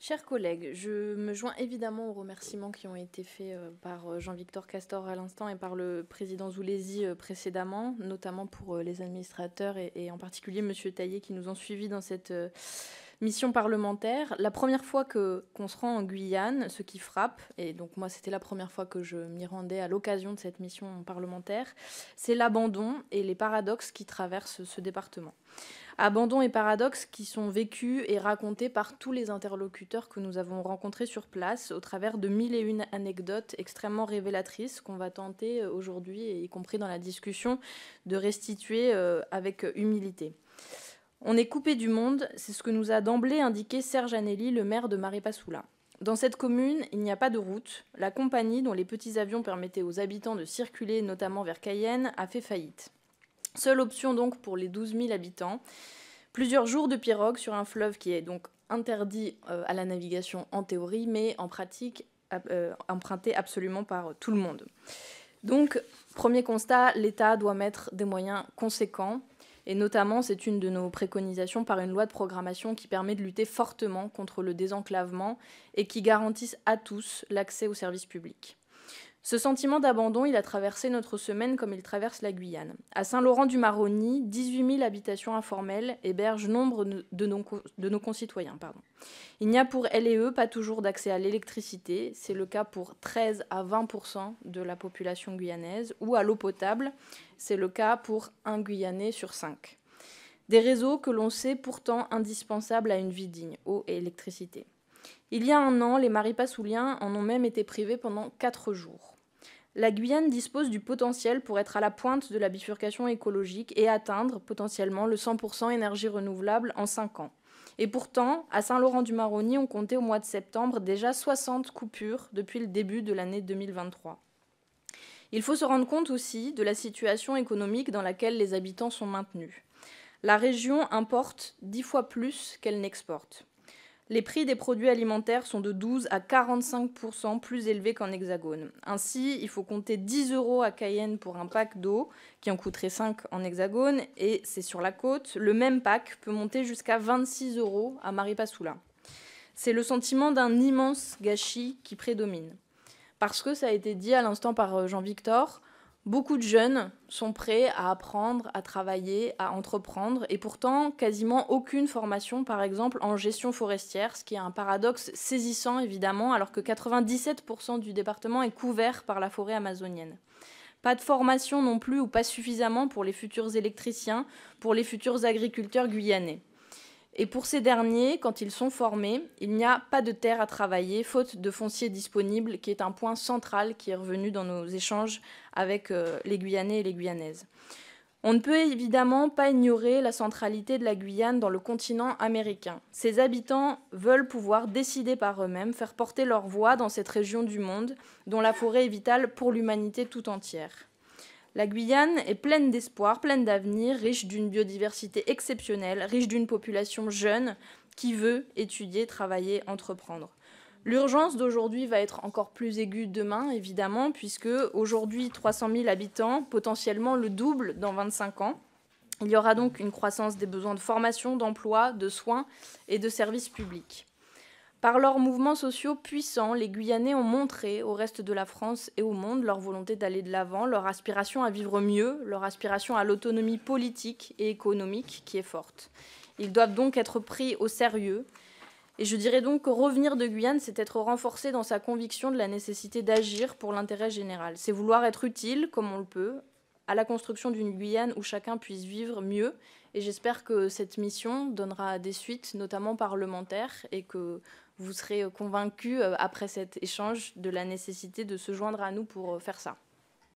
Chers collègues, je me joins évidemment aux remerciements qui ont été faits par Jean-Victor Castor à l'instant et par le président Zoulesi précédemment, notamment pour les administrateurs et en particulier M. Taillé qui nous ont suivis dans cette mission parlementaire. La première fois qu'on se rend en Guyane, ce qui frappe, et donc moi c'était la première fois que je m'y rendais à l'occasion de cette mission parlementaire, c'est l'abandon et les paradoxes qui traversent ce département. Abandon et paradoxes qui sont vécus et racontés par tous les interlocuteurs que nous avons rencontrés sur place au travers de 1001 anecdotes extrêmement révélatrices qu'on va tenter aujourd'hui, y compris dans la discussion, de restituer avec humilité. On est coupé du monde, c'est ce que nous a d'emblée indiqué Serge Annelly, le maire de Maripasoula. Dans cette commune, il n'y a pas de route. La compagnie, dont les petits avions permettaient aux habitants de circuler, notamment vers Cayenne, a fait faillite. Seule option donc pour les 12 000 habitants, plusieurs jours de pirogue sur un fleuve qui est donc interdit à la navigation en théorie, mais en pratique emprunté absolument par tout le monde. Donc, premier constat, l'État doit mettre des moyens conséquents, et notamment c'est une de nos préconisations par une loi de programmation qui permet de lutter fortement contre le désenclavement et qui garantisse à tous l'accès aux services publics. Ce sentiment d'abandon, il a traversé notre semaine comme il traverse la Guyane. À Saint-Laurent-du-Maroni, 18 000 habitations informelles hébergent nombre de nos concitoyens. Il n'y a pour elles et eux pas toujours d'accès à l'électricité, c'est le cas pour 13 à 20% de la population guyanaise, ou à l'eau potable, c'est le cas pour un Guyanais sur 5. Des réseaux que l'on sait pourtant indispensables à une vie digne, eau et électricité. Il y a un an, les Maripasouliens en ont même été privés pendant 4 jours. La Guyane dispose du potentiel pour être à la pointe de la bifurcation écologique et atteindre potentiellement le 100% énergie renouvelable en 5 ans. Et pourtant, à Saint-Laurent-du-Maroni, on comptait au mois de septembre déjà 60 coupures depuis le début de l'année 2023. Il faut se rendre compte aussi de la situation économique dans laquelle les habitants sont maintenus. La région importe 10 fois plus qu'elle n'exporte. Les prix des produits alimentaires sont de 12 à 45% plus élevés qu'en Hexagone. Ainsi, il faut compter 10 € à Cayenne pour un pack d'eau, qui en coûterait 5 en Hexagone, et c'est sur la côte. Le même pack peut monter jusqu'à 26 € à Maripasoula. C'est le sentiment d'un immense gâchis qui prédomine. Parce que, ça a été dit à l'instant par Jean-Victor, beaucoup de jeunes sont prêts à apprendre, à travailler, à entreprendre, et pourtant quasiment aucune formation, par exemple en gestion forestière, ce qui est un paradoxe saisissant évidemment, alors que 97% du département est couvert par la forêt amazonienne. Pas de formation non plus, ou pas suffisamment pour les futurs électriciens, pour les futurs agriculteurs guyanais. Et pour ces derniers, quand ils sont formés, il n'y a pas de terre à travailler, faute de foncier disponible, qui est un point central qui est revenu dans nos échanges avec les Guyanais et les Guyanaises. On ne peut évidemment pas ignorer la centralité de la Guyane dans le continent américain. Ses habitants veulent pouvoir décider par eux-mêmes, faire porter leur voix dans cette région du monde, dont la forêt est vitale pour l'humanité tout entière. La Guyane est pleine d'espoir, pleine d'avenir, riche d'une biodiversité exceptionnelle, riche d'une population jeune qui veut étudier, travailler, entreprendre. L'urgence d'aujourd'hui va être encore plus aiguë demain, évidemment, puisque aujourd'hui 300 000 habitants, potentiellement le double dans 25 ans. Il y aura donc une croissance des besoins de formation, d'emploi, de soins et de services publics. Par leurs mouvements sociaux puissants, les Guyanais ont montré au reste de la France et au monde leur volonté d'aller de l'avant, leur aspiration à vivre mieux, leur aspiration à l'autonomie politique et économique qui est forte. Ils doivent donc être pris au sérieux. Et je dirais donc que revenir de Guyane, c'est être renforcé dans sa conviction de la nécessité d'agir pour l'intérêt général. C'est vouloir être utile, comme on le peut, à la construction d'une Guyane où chacun puisse vivre mieux. Et j'espère que cette mission donnera des suites, notamment parlementaires, et que vous serez convaincus, après cet échange, de la nécessité de se joindre à nous pour faire ça.